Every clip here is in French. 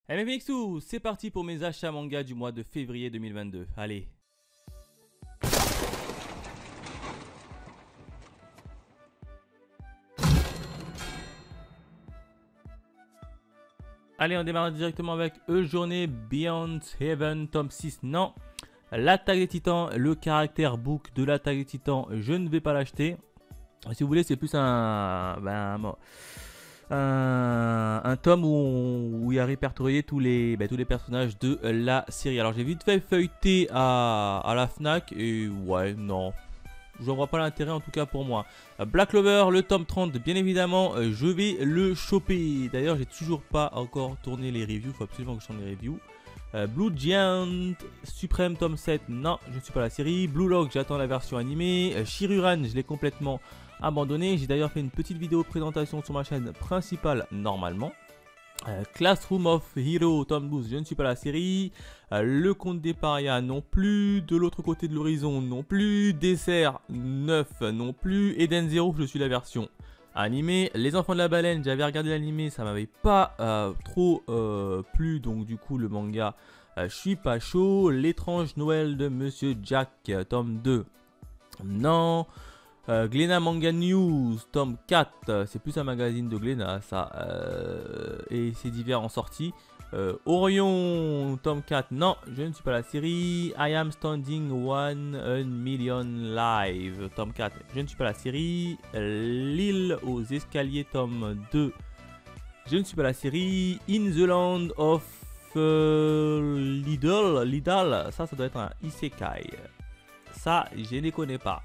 MMXU, c'est parti pour mes achats manga du mois de février 2022. Allez. Allez, on démarre directement avec Journée Beyond Heaven, tome 6. Non. L'attaque des titans, le caractère book de l'attaque des titans, je ne vais pas l'acheter. Si vous voulez, c'est plus un tome où il y a répertorié tous les personnages de la série. Alors j'ai vite fait feuilleter à la FNAC et ouais, non. Je vois pas l'intérêt en tout cas pour moi. Black Clover, le tome 30, bien évidemment, je vais le choper. D'ailleurs, j'ai toujours pas encore tourné les reviews, il faut absolument que je tourne les reviews. Blue Giant, Supreme tome 7, non, je ne suis pas la série. Blue Lock, j'attends la version animée. Shiruran, je l'ai complètement abandonné. J'ai d'ailleurs fait une petite vidéo présentation sur ma chaîne principale normalement. Classroom of Hero tome 12, je ne suis pas la série. Le Conte des Parias non plus. De l'autre côté de l'horizon non plus. Dessert 9 non plus. Eden Zero, je suis la version animée. Les Enfants de la Baleine, j'avais regardé l'animé, ça m'avait pas trop plu, donc du coup le manga, je suis pas chaud. L'étrange Noël de Monsieur Jack, tome 2, non. Glénat Manga News, tome 4, c'est plus un magazine de Glénat ça, et c'est divers en sortie. Orion, tome 4, non, je ne suis pas la série. I Am Standing 1 Million Live, tome 4, je ne suis pas la série. L'île aux escaliers, tome 2, je ne suis pas la série. In the Land of Lidl, ça doit être un isekai. Ça, je ne les connais pas.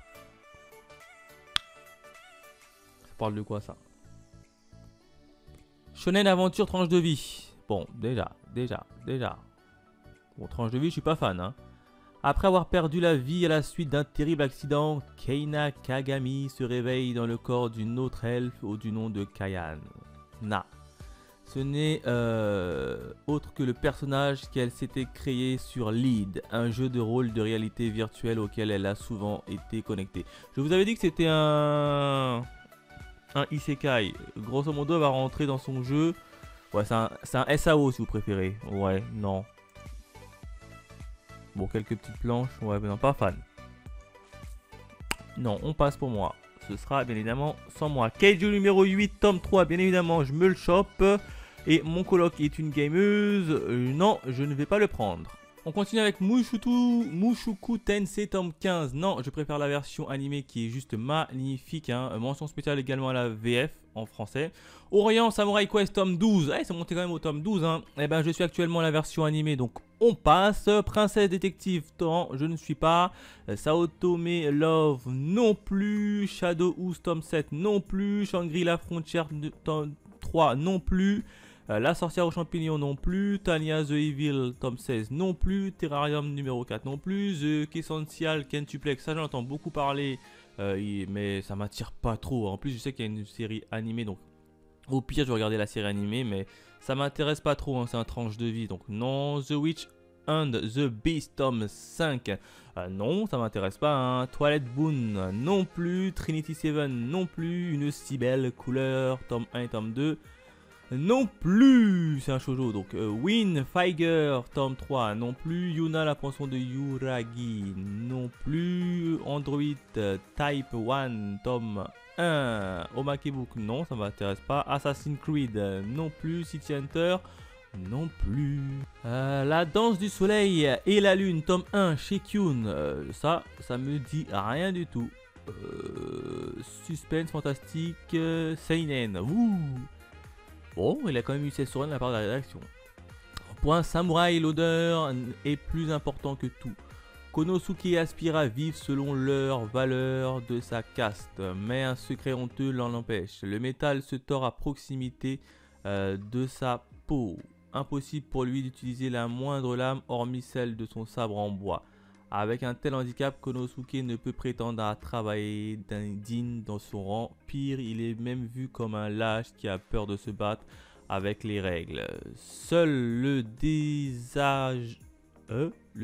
Parle de quoi ça? Shonen Aventure tranche de vie. Bon, déjà. Bon, tranche de vie, je suis pas fan. Hein. Après avoir perdu la vie à la suite d'un terrible accident, Keina Kagami se réveille dans le corps d'une autre elfe du nom de Kayan. Ce n'est autre que le personnage qu'elle s'était créé sur Lead, un jeu de rôle de réalité virtuelle auquel elle a souvent été connectée. Je vous avais dit que c'était un isekai. Grosso modo, elle va rentrer dans son jeu. Ouais, c'est un SAO si vous préférez. Ouais, non. Bon, quelques petites planches. Ouais, mais non, pas fan. Non, on passe pour moi. Ce sera bien évidemment sans moi. Kaiju numéro 8, tome 3, bien évidemment, je me le chope. Et mon coloc est une gameuse. Non, je ne vais pas le prendre. On continue avec Mushoku Tensei tome 15. Non, je préfère la version animée qui est juste magnifique. Hein. Mention spéciale également à la VF en français. Orient Samurai Quest tome 12. Eh, ça montait quand même au tome 12. Hein. Eh ben, je suis actuellement la version animée, donc on passe. Princesse Détective, je ne suis pas. Saotome Love non plus. Shadow House tome 7 non plus. Shangri-La Frontier tome 3 non plus. La sorcière aux champignons non plus, Tanya the Evil tome 16 non plus, Terrarium numéro 4 non plus, The Quessential Quintuplex, ça j'en entends beaucoup parler, mais ça m'attire pas trop. En plus je sais qu'il y a une série animée, donc au pire je vais regarder la série animée, mais ça m'intéresse pas trop, hein, c'est un tranche de vie, donc non. The Witch and the Beast tome 5, non ça m'intéresse pas. Hein. Twilight Boon non plus, Trinity 7 non plus, Une si belle couleur tome 1 et tome 2. Non plus, c'est un shoujo, donc Win Fire tome 3 non plus, Yuna la pension de Yuragi non plus, Android Type 1 tome 1, Omakebook non, ça m'intéresse pas, Assassin's Creed non plus, City Hunter non plus. La danse du soleil et la lune tome 1 chez Kyun, ça me dit rien du tout. Suspense fantastique, Seinen, ouh. Bon, il a quand même eu ses sourires de la part de la rédaction. Point samouraï, l'odeur est plus important que tout. Konosuke et Aspira vivent selon leur valeur de sa caste, mais un secret honteux l'en empêche. Le métal se tord à proximité de sa peau. Impossible pour lui d'utiliser la moindre lame hormis celle de son sabre en bois. Avec un tel handicap, Konosuke ne peut prétendre à travailler digne dans son rang. Pire, il est même vu comme un lâche qui a peur de se battre avec les règles. Seul le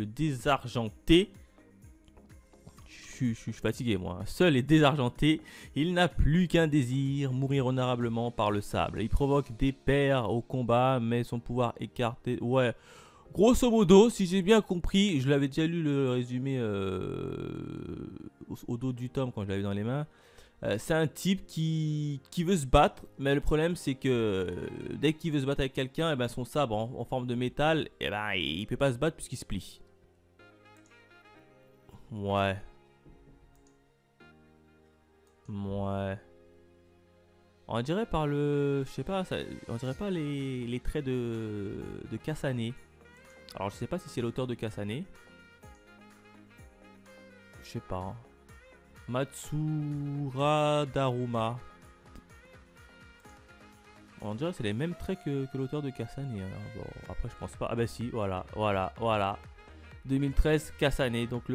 désargenté, je suis fatigué moi. Seul et désargenté, il n'a plus qu'un désir, mourir honorablement par le sable. Il provoque des pairs au combat, mais son pouvoir écarté... Ouais, grosso modo, si j'ai bien compris, je l'avais déjà lu le résumé au dos du tome quand je l'avais dans les mains. C'est un type qui veut se battre, mais le problème c'est que dès qu'il veut se battre avec quelqu'un, ben son sabre en forme de métal, ben, il peut pas se battre puisqu'il se plie. Ouais. Ouais. On dirait par le... Je sais pas, ça, on dirait pas les traits de Kasane. Alors je sais pas si c'est l'auteur de Kasane. Je sais pas. Hein. Matsura Daruma. On dirait que c'est les mêmes traits que l'auteur de Kasane. Hein. Bon, après je pense pas. Ah bah si, voilà, voilà, voilà. 2013, Kasane. Donc c'est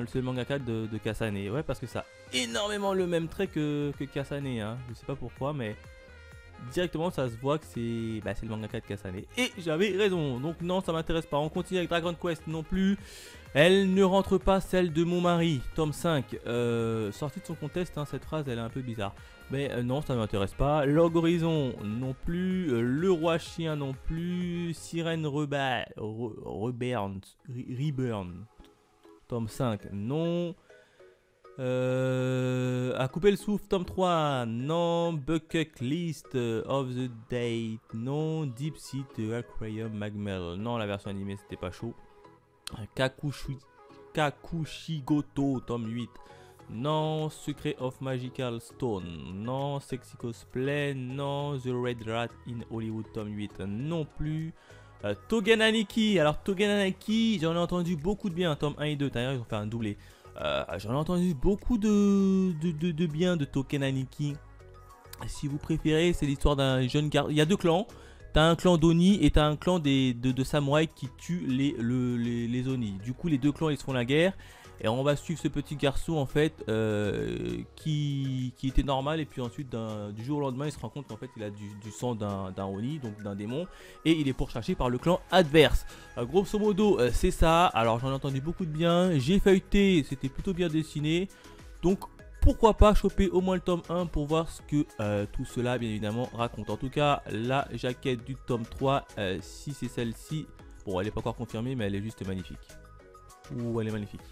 le seul mangaka de Kasane. Ouais, parce que ça a énormément le même trait que Kasane. Hein. Je sais pas pourquoi, mais directement ça se voit que c'est le mangaka de Kasane. Et j'avais raison. Donc non, ça m'intéresse pas. On continue avec Dragon Quest non plus. Elle ne rentre pas, celle de mon mari, tome 5, sortie de son contexte, hein, cette phrase elle est un peu bizarre. Mais non, ça ne m'intéresse pas. Log Horizon non plus, Le Roi Chien non plus, Sirène Reburn, tome 5, non. À couper le souffle, tome 3, non. Bucket List of the Date, non. Deep Sea de Aquarium Magmel, non, la version animée c'était pas chaud. Kakushigoto, tome 8. Non. Secret of Magical Stone. Non. Sexy Cosplay. Non. The Red Rat in Hollywood, tome 8. Non plus. Togen Aniki. Alors, Togen Aniki, j'en ai entendu beaucoup de bien. Tome 1 et 2. D'ailleurs, ils ont fait un doublé. J'en ai entendu beaucoup de bien de Togen Aniki. Si vous préférez, c'est l'histoire d'un jeune garçon. Il y a deux clans. T'as un clan d'Oni et t'as un clan de samouraïs qui tuent les Oni. Du coup, les deux clans ils se font la guerre. Et on va suivre ce petit garçon en fait qui était normal. Et puis ensuite, du jour au lendemain, il se rend compte qu'en fait il a du sang d'un Oni, donc d'un démon. Et il est pourchassé par le clan adverse. Grosso modo, c'est ça. Alors j'en ai entendu beaucoup de bien. J'ai feuilleté, c'était plutôt bien dessiné. Donc pourquoi pas choper au moins le tome 1 pour voir ce que tout cela bien évidemment raconte. En tout cas, la jaquette du tome 3, si c'est celle-ci, bon elle n'est pas encore confirmée mais elle est juste magnifique. Ouh, elle est magnifique.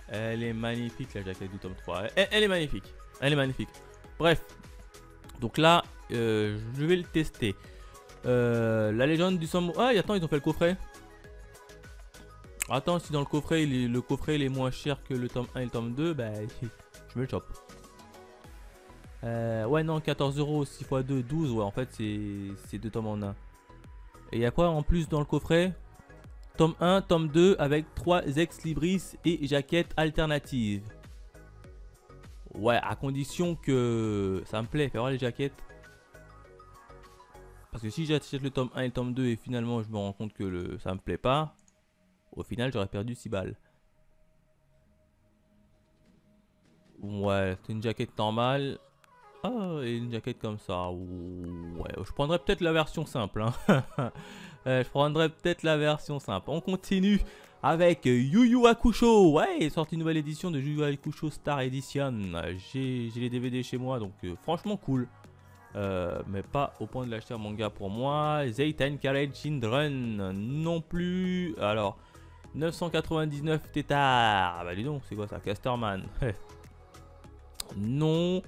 Elle est magnifique la jaquette du tome 3. Elle est magnifique. Elle est magnifique. Bref, donc là, je vais le tester. La légende du samouraï. Ah, attends, ils ont fait le coffret. Attends, si dans le coffret, le coffret il est moins cher que le tome 1 et le tome 2, bah... Je me le chope. Ouais, non, 14 €, 6 x 2, 12. Ouais, en fait, c'est deux tomes en un. Et il y a quoi en plus dans le coffret? Tome 1, tome 2 avec 3 ex-libris et jaquettes alternatives. Ouais, à condition que ça me plaît. Fais voir les jaquettes. Parce que si j'achète le tome 1 et le tome 2 et finalement je me rends compte que ça me plaît pas, au final j'aurais perdu 6 balles. Ouais, c'est une jaquette normale. Ah, et une jaquette comme ça. Ouais, je prendrais peut-être la version simple. Hein. Je prendrais peut-être la version simple. On continue avec Yu Yu Hakusho. Ouais, sorti une nouvelle édition de Yu Yu Hakusho Star Edition. J'ai les DVD chez moi, donc franchement cool. Mais pas au point de l'acheter un manga pour moi. Zeiten Karen Children non plus. Alors, 999 tétards. Bah dis donc, c'est quoi ça? Casterman. Non.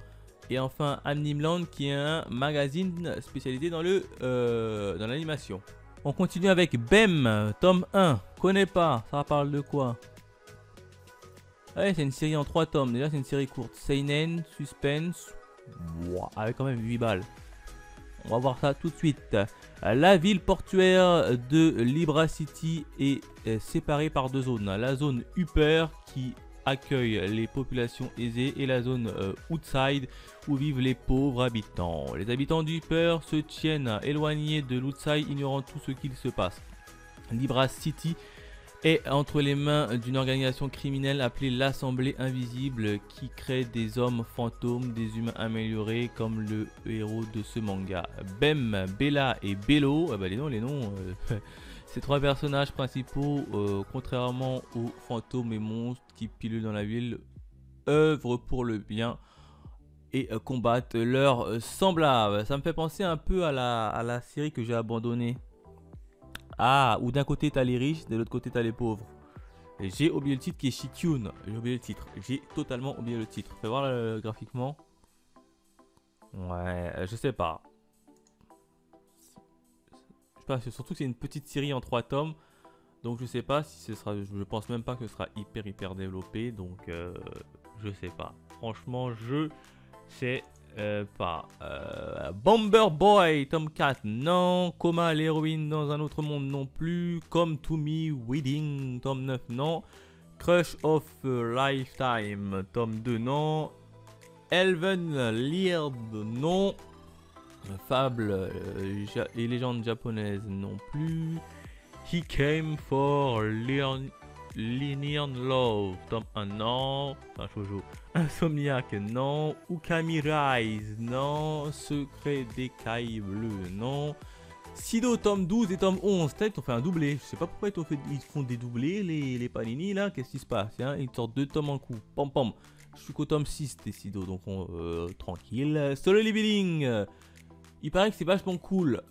Et enfin Animeland qui est un magazine spécialisé dans l'animation. On continue avec Bem, tome 1. Connais pas, ça parle de quoi? Ouais, c'est une série en 3 tomes. Déjà c'est une série courte. Seinen, suspense. Wow, avec quand même 8 balles. On va voir ça tout de suite. La ville portuaire de Libra City est séparée par deux zones. La zone Upper qui accueille les populations aisées et la zone Outside où vivent les pauvres habitants. Les habitants du Upper se tiennent éloignés de l'Outside, ignorant tout ce qu'il se passe. Libra City est entre les mains d'une organisation criminelle appelée l'Assemblée Invisible qui crée des hommes fantômes, des humains améliorés comme le héros de ce manga. Bem, Bella et Bello, bah les noms ces trois personnages principaux, contrairement aux fantômes et monstres qui pilulent dans la ville, œuvrent pour le bien et combattent leurs semblables. Ça me fait penser un peu à la série que j'ai abandonnée. Ah, où d'un côté t'as les riches, de l'autre côté t'as les pauvres. J'ai oublié le titre qui est Shikyun. J'ai oublié le titre. J'ai totalement oublié le titre. Fais voir graphiquement. Ouais, je sais pas. Je sais pas, surtout que c'est une petite série en 3 tomes. Donc je sais pas si ce sera. Je pense même pas que ce sera hyper développé. Donc je sais pas. Franchement, je sais pas. Bomber Boy, tome 4, non. Coma, l'héroïne dans un autre monde, non plus. Come to Me, Wedding, tome 9, non. Crush of a Lifetime, tome 2, non. Elven Leard, non. Fable et légendes japonaises, non plus. He Came for Linear Love, tome 1, non. Enfin, shoujo. Insomniac, non. Ukami Rise, non. Secret d'écailles bleues, non. Sido, tome 12 et tome 11. Peut-être qu'ils ont fait un doublé. Je sais pas pourquoi ils font des doublés, les Panini là. Qu'est-ce qui se passe hein? Ils sortent 2 tomes en coup. Pam pam. Je suis qu'au tome 6 des Sido, donc tranquille. Solo Leveling. Il paraît que c'est vachement cool.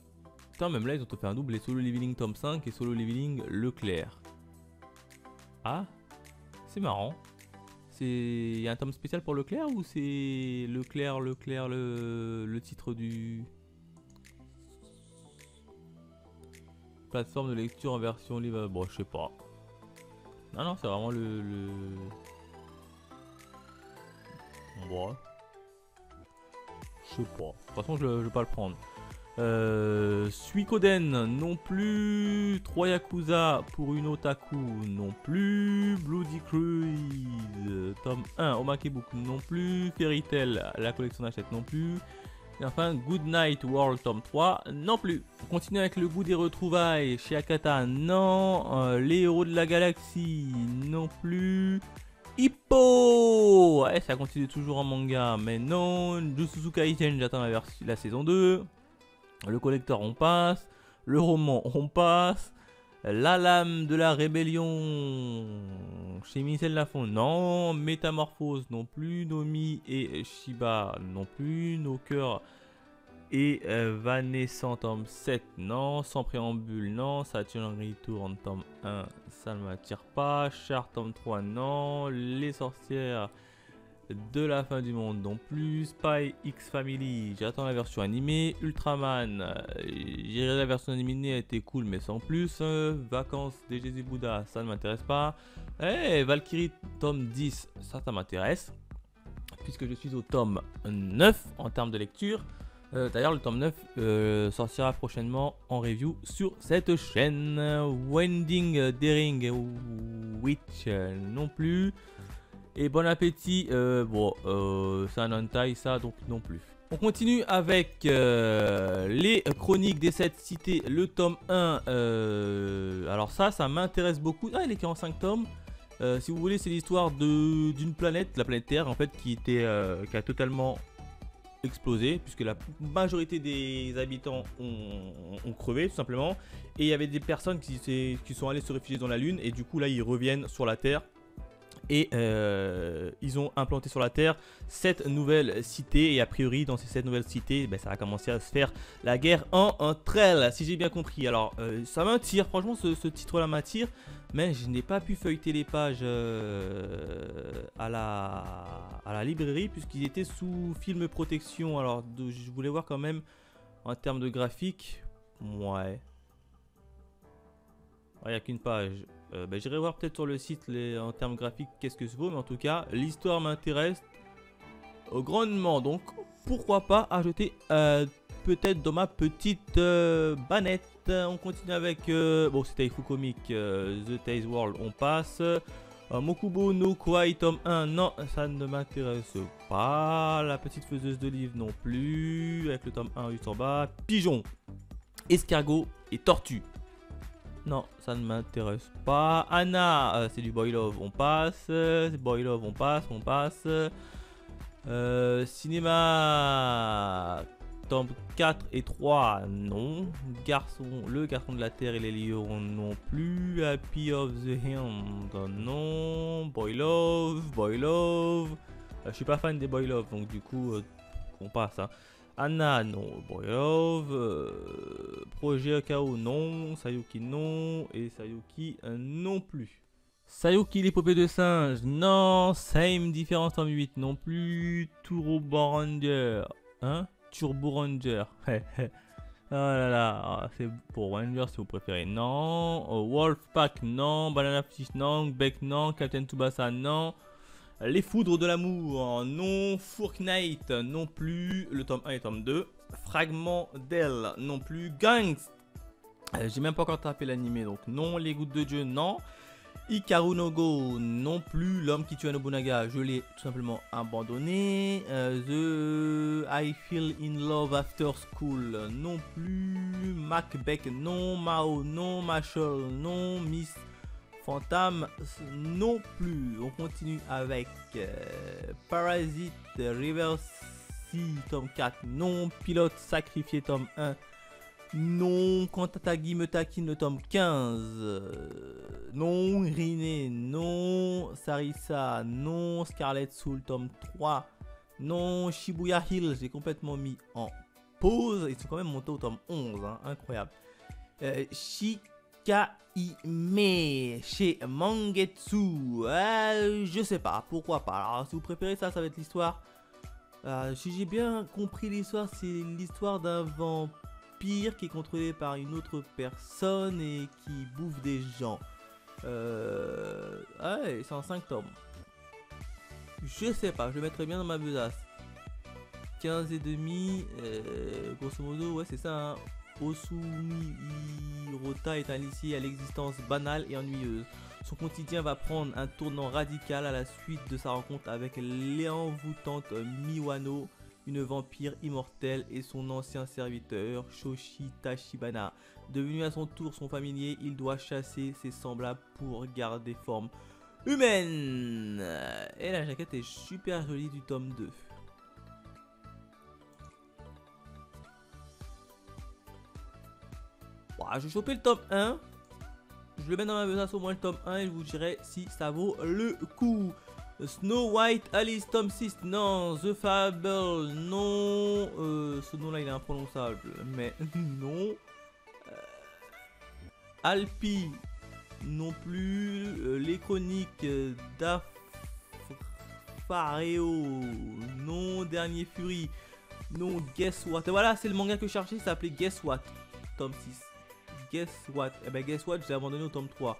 Putain, même là, ils ont fait un doublé. Solo Leveling tome 5 et Solo Leveling Leclerc. Ah, c'est marrant. Il y a un tome spécial pour Leclerc ou c'est Leclerc, le titre du... Plateforme de lecture en version livre. Bon, je sais pas. Non, c'est vraiment Bon. Je sais pas. De toute façon, je vais pas le prendre. Suikoden non plus. 3 Yakuza pour une otaku non plus. Bloody Cruise tome 1 Omakebook non plus. Fairy Tail la collection d'achète non plus. Et enfin Good Night World tome 3 non plus. On continue avec le goût des retrouvailles chez Akata, non. Les héros de la galaxie non plus. Hippo, ouais, ça continue toujours en manga, mais non. Jujutsu Kaisen, j'attends la saison 2. Le collector, on passe. Le roman, on passe. La lame de la rébellion chez Michel Lafon, non. Métamorphose, non plus. Nomi et Shiba, non plus. Nos cœurs et Vanessa, tome 7, non. Sans préambule, non. Saturn Return, tome 1, ça ne m'attire pas. Char, tome 3, non. Les sorcières de la fin du monde non plus. Spy X Family, j'attends la version animée. Ultraman, j'ai la version animée, elle était cool mais sans plus. Vacances des Jésus Bouddha, ça ne m'intéresse pas. Valkyrie tome 10, ça m'intéresse puisque je suis au tome 9 en termes de lecture. D'ailleurs le tome 9 sortira prochainement en review sur cette chaîne. Wending Daring Witch non plus. Et bon appétit, c'est un hentai ça, donc non plus. On continue avec les chroniques des 7 cités, le tome 1. Alors ça m'intéresse beaucoup. Ah, il est en 5 tomes. Si vous voulez, c'est l'histoire d'une planète, la planète Terre en fait, qui a totalement explosé, puisque la majorité des habitants ont crevé tout simplement. Et il y avait des personnes qui sont allées se réfugier dans la Lune, et du coup là ils reviennent sur la Terre. Et ils ont implanté sur la Terre 7 nouvelles cités. Et a priori dans ces 7 nouvelles cités, ça va commencer à se faire la guerre entre elles, si j'ai bien compris. Alors ça m'attire, franchement ce titre là m'attire. Mais je n'ai pas pu feuilleter les pages à la librairie, puisqu'ils étaient sous film protection. Alors je voulais voir quand même en termes de graphique. Ouais. Il n'y a qu'une page. J'irai voir peut-être sur le site en termes graphiques qu'est-ce que ça vaut, mais en tout cas l'histoire m'intéresse grandement, donc pourquoi pas ajouter peut-être dans ma petite banette. On continue avec c'était Ifu Comic, The Tales World, on passe. Mokubo no Kwai tome 1, non, ça ne m'intéresse pas. La petite faiseuse de livres non plus, avec le tome 1 juste en bas. Pigeon, escargot et tortue. Non, ça ne m'intéresse pas. Anna, c'est du Boy Love, on passe. Boy Love, on passe. Cinéma Tome 4 et 3, non. Le garçon de la terre et les lions, non plus. Happy of the Hand, non. Boy Love. Je suis pas fan des Boy Love, donc du coup, on passe. Hein. Anna, non. Boy Love. Projet Kao, non. Sayuki, non. Et Sayuki, non plus. Sayuki, l'épopée de singe, non. Same différence tome 8, non plus. Turbo Ranger, hein. Turbo Ranger, oh là là, c'est pour Ranger si vous préférez, non. Wolfpack, non. Banana Fish, non. Beck, non. Captain Tsubasa, non. Les foudres de l'amour, non. Fortnite, non plus. Le tome 1 et tome 2. Fragment d'elle, non plus. Gangs, j'ai même pas encore tapé l'animé, donc non. Les gouttes de Dieu, non. Hikaru no Go, non plus. L'homme qui tue un Nobunaga, je l'ai tout simplement abandonné. The I Feel in Love After School, non plus. Macbeck, non. Mao, non. Machel, non. Miss Phantom, non plus. On continue avec Parasite Reverse tome 4, non. Pilote sacrifié, tome 1. Non. Kantatagi me taquine, le tome 15. Non. Rine, non. Sarisa, non. Scarlet Soul, tome 3. Non. Shibuya Hill, j'ai complètement mis en pause. Ils sont quand même montés au tome 11, hein, incroyable. Shikaime chez Mangetsu. Je sais pas, pourquoi pas. Alors, si vous préférez ça, ça va être l'histoire. Si j'ai bien compris l'histoire, c'est l'histoire d'un vampire qui est contrôlé par une autre personne et qui bouffe des gens. Ouais, c'est en 5 tomes. Je sais pas, je le mettrais bien dans ma besace. 15 et demi, grosso modo, ouais c'est ça. Hein. Osumi Hirota est un lycée à l'existence banale et ennuyeuse. Son quotidien va prendre un tournant radical à la suite de sa rencontre avec l'envoûtante Miwano, une vampire immortelle, et son ancien serviteur Shoshi Tachibana. Devenu à son tour son familier, il doit chasser ses semblables pour garder forme humaine. Et la jaquette est super jolie du tome 2. Wow, j'ai chopé le tome 1. Je le mets dans ma besace au moins le tome 1 et je vous dirai si ça vaut le coup. Snow White, Alice, tome 6, non. The Fable, non. Ce nom là il est imprononçable, mais non. Alpi, non plus. Les chroniques d'Afareo, non. Dernier Fury, non. Guess What. Et voilà, c'est le manga que je cherchais, ça s'appelait Guess What, tome 6. Guess What. Eh ben Guess What, je l'ai abandonné au tome 3.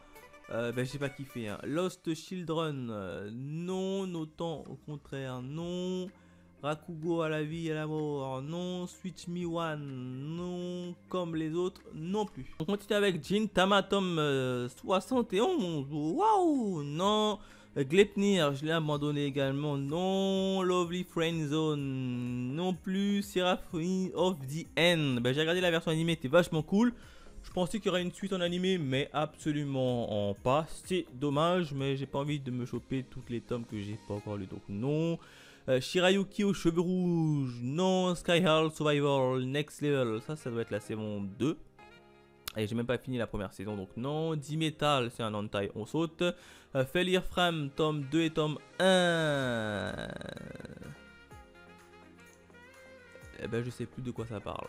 Ben j'ai pas kiffé. Hein. Lost Children, non. Autant au contraire, non. Rakugo à la vie et à la mort, non. Switch Me One, non. Comme les autres, non plus. On continue avec Gintama, tome 71. Waouh, non. Gleipnir, je l'ai abandonné également, non. Lovely Friend Zone, non plus. Seraphim of the End, ben j'ai regardé la version animée, c'était vachement cool. Je pensais qu'il y aurait une suite en animé, mais absolument pas. C'est dommage, mais j'ai pas envie de me choper toutes les tomes que j'ai pas encore lu, donc non. Shirayuki aux cheveux rouges, non. Sky Hall Survival Next Level, ça doit être la saison 2. Et j'ai même pas fini la première saison, donc non. D-Metal, c'est un hentai, on saute. Failure Frame, tome 2 et tome 1. Eh ben je sais plus de quoi ça parle.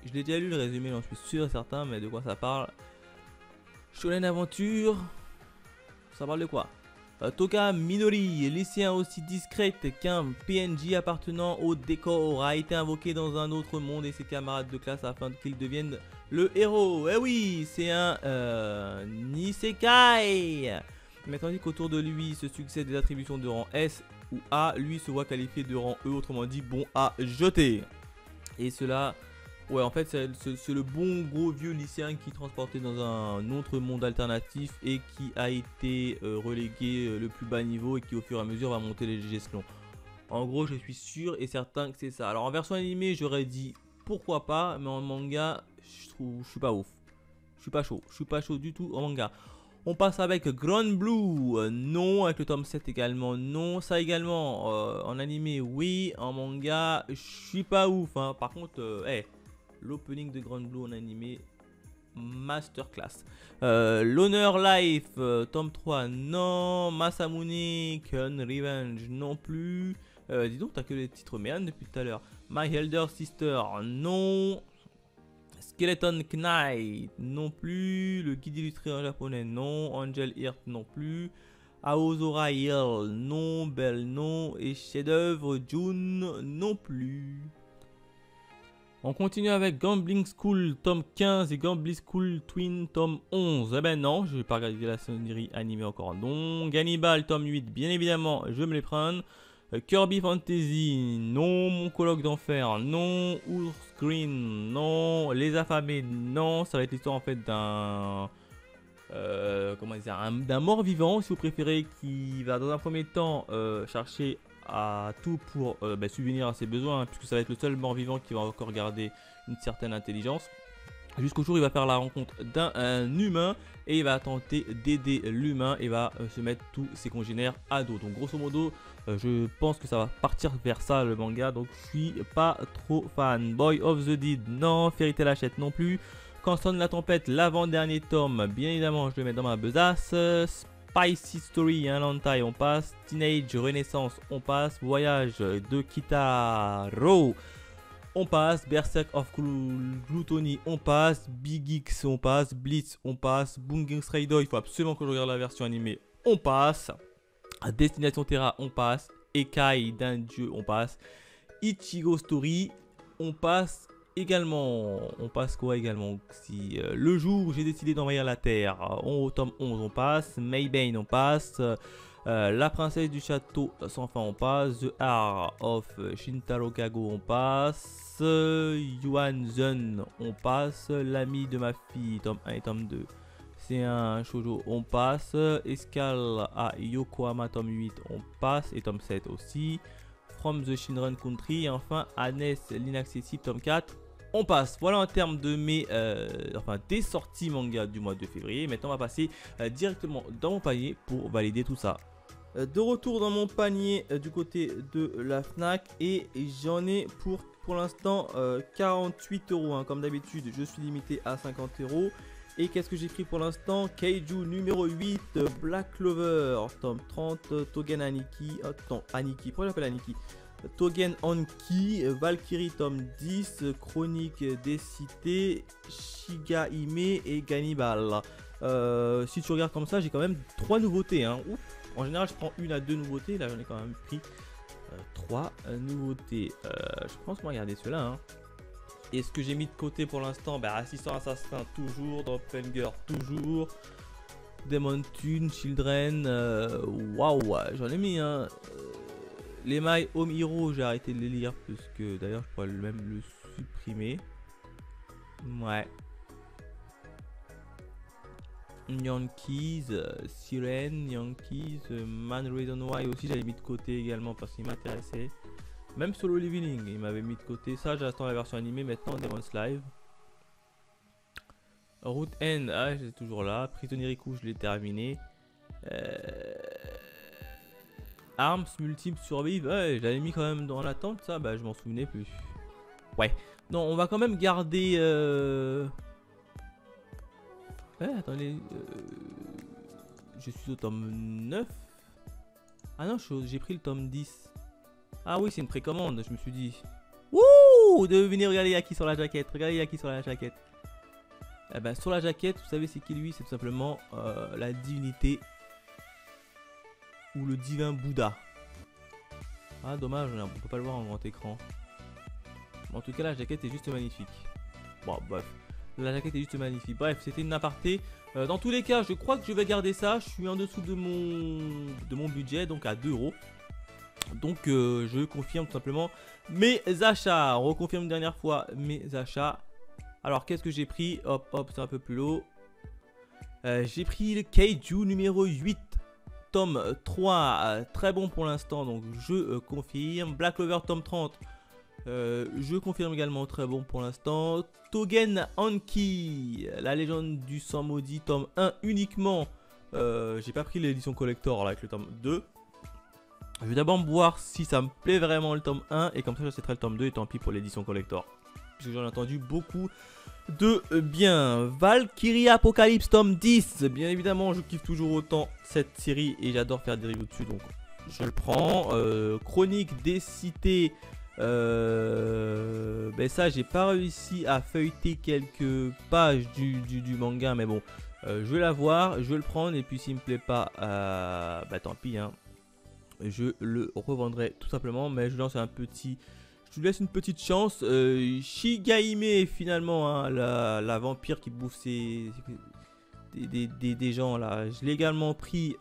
Je l'ai déjà lu le résumé, j'en suis sûr et certain, mais de quoi ça parle? Shonen Aventure, ça parle de quoi? Toka Minori, lycéen aussi discrète qu'un PNJ appartenant au décor, a été invoqué dans un autre monde et ses camarades de classe afin qu'il devienne le héros. Eh oui, c'est un Nisekai. Mais tandis qu'autour de lui se succèdent des attributions de rang S ou A, lui se voit qualifié de rang E, autrement dit bon à jeter. Et cela... Ouais, en fait, c'est le bon gros vieux lycéen qui est transporté dans un autre monde alternatif et qui a été relégué le plus bas niveau et qui au fur et à mesure va monter les échelons. En gros, je suis sûr et certain que c'est ça. Alors en version animée, j'aurais dit pourquoi pas, mais en manga, je suis pas ouf. Je suis pas chaud du tout en manga. On passe avec Grand Blue, non. Avec le tome 7 également, non. Ça également, en animé, oui. En manga, je suis pas ouf. Hein. Par contre, l'opening de Grand Blue en animé, masterclass. L'Honor Life, tome 3, non. Masamune, Kun Revenge, non plus. Dis donc, t'as que les titres merde depuis tout à l'heure. My Elder Sister, non. Skeleton Knight, non plus. Le guide illustré en japonais, non. Angel Heart, non plus. Aozora Hill, non. Belle, non. Et chef-d'œuvre June, non plus. On continue avec Gambling School, tome 15 et Gambling School Twin, tome 11. Eh ben non, je vais pas regarder la série animée encore, non. Gannibal, tome 8, bien évidemment, je me les prends. Kirby Fantasy, non. Mon colloque d'enfer, non. Ours Green, non. Les affamés, non. Ça va être l'histoire en fait d'un... comment dire, d'un mort-vivant si vous préférez, qui va dans un premier temps chercher à tout pour subvenir à ses besoins, hein, puisque ça va être le seul mort-vivant qui va encore garder une certaine intelligence. Jusqu'au jour où il va faire la rencontre d'un humain et il va tenter d'aider l'humain et va se mettre tous ses congénères à dos. Donc grosso modo, je pense que ça va partir vers ça le manga, donc je suis pas trop fan. Boy of the Dead, non. Fairy Tail Hachette non plus. Quand sonne la tempête, l'avant-dernier tome, bien évidemment je le mets dans ma besace. Spicy Story, un Lantai, on passe. Teenage Renaissance, on passe. Voyage de Kitaro, on passe. Berserk of Gluttony, on passe. Big X, on passe. Blitz, on passe. Bungex Raider, il faut absolument que je regarde la version animée, on passe. Destination Terra, on passe. Ekai d'un dieu, on passe. Ichigo Story, on passe également. On passe quoi également si le jour où j'ai décidé d'envahir la Terre, au tome 11, on passe. Maybane, on passe. La princesse du château sans fin, on passe. The Heart of Shintaro Kago, on passe. Yuan Zun, on passe. L'ami de ma fille, tome 1 et tome 2. C'est un shoujo, on passe. Escale à Yokohama, tome 8, on passe. Et tome 7 aussi. From the Shinran Country. Et enfin, Anes, l'inaccessible, tome 4, on passe. Voilà en termes de mes des sorties manga du mois de février. Maintenant, on va passer directement dans mon panier pour valider tout ça. De retour dans mon panier du côté de la Fnac. Et j'en ai pour l'instant 48 €. Hein. Comme d'habitude, je suis limité à 50 €. Et qu'est-ce que j'ai pris pour l'instant? Kaiju numéro 8, Black Clover, tome 30, Togen Aniki, Aniki, pourquoi j'appelle Aniki? Togen Anki, Valkyrie tome 10, Chronique des cités, Shigaime et Gannibal. Si tu regardes comme ça, j'ai quand même 3 nouveautés. Hein. Ouf. En général, je prends 1 à 2 nouveautés. Là, j'en ai quand même pris 3 nouveautés. Je pense qu'on va regarder ceux-là. Hein. Et ce que j'ai mis de côté pour l'instant, Assistant Assassin toujours, Doppelganger toujours, Demon Tune, Children, waouh, j'en ai mis hein. Les My Home Hero, j'ai arrêté de les lire parce que d'ailleurs je pourrais même le supprimer. Ouais. Yankees, Siren, Yankees, Man Reason Why aussi j'avais mis de côté également parce qu'il m'intéressait. Même Solo Leveling, il m'avait mis de côté. Ça, j'attends la version animée. Maintenant, Demon's Live. Route N, j'étais toujours là. Prisonnier-Riku, je l'ai terminé. Arms Multiple Survive, j'avais mis quand même dans l'attente. Ça, je m'en souvenais plus. Ouais. Non, on va quand même garder. Attendez. Je suis au tome 9. Ah non, j'ai pris le tome 10. Ah oui, c'est une précommande, je me suis dit. Wouh! Venez regarder Yaki sur la jaquette. Regardez Yaki sur la jaquette. Sur la jaquette, vous savez c'est qui lui? C'est tout simplement la divinité ou le divin Bouddha. Ah dommage, on peut pas le voir en grand écran. En tout cas, la jaquette est juste magnifique. Bon, bref. La jaquette est juste magnifique. Bref, c'était une aparté. Dans tous les cas, je crois que je vais garder ça. Je suis en dessous de mon budget, donc à 2 €. Donc je confirme tout simplement mes achats. On reconfirme une dernière fois mes achats. Alors qu'est-ce que j'ai pris? Hop hop, c'est un peu plus lourd. J'ai pris le Kaiju numéro 8, tome 3, très bon pour l'instant, donc je confirme. Black Clover tome 30, je confirme également, très bon pour l'instant. Togen Anki, la légende du sang maudit, tome 1 uniquement. J'ai pas pris l'édition collector là avec le tome 2. Je vais d'abord voir si ça me plaît vraiment le tome 1 et comme ça j'achèterai le tome 2 et tant pis pour l'édition collector. Parce que j'en ai entendu beaucoup de bien. Valkyrie Apocalypse tome 10. Bien évidemment je kiffe toujours autant cette série et j'adore faire des reviews dessus donc je le prends. Chronique des cités. Ben ça j'ai pas réussi à feuilleter quelques pages du manga mais bon je vais la voir, je vais le prendre et puis s'il me plaît pas bah tant pis hein. Je le revendrai tout simplement mais je lance un petit, je vous laisse une petite chance. Shigaime finalement hein, la vampire qui bouffe des gens là, je l'ai également pris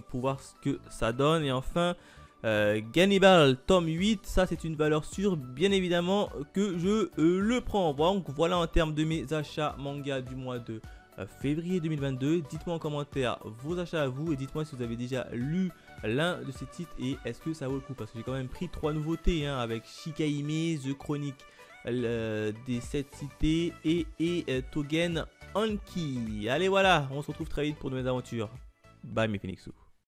pour voir ce que ça donne. Et enfin Gannibal tome 8, ça c'est une valeur sûre bien évidemment que je le prends. Donc voilà en termes de mes achats manga du mois de février 2022. Dites-moi en commentaire vos achats à vous et dites-moi si vous avez déjà lu l'un de ces titres et est-ce que ça vaut le coup, parce que j'ai quand même pris 3 nouveautés hein, avec Shikaime, The Chronique des 7 cités et Togen Anki. Allez voilà, on se retrouve très vite pour de nouvelles aventures. Bye mes Phoenixous.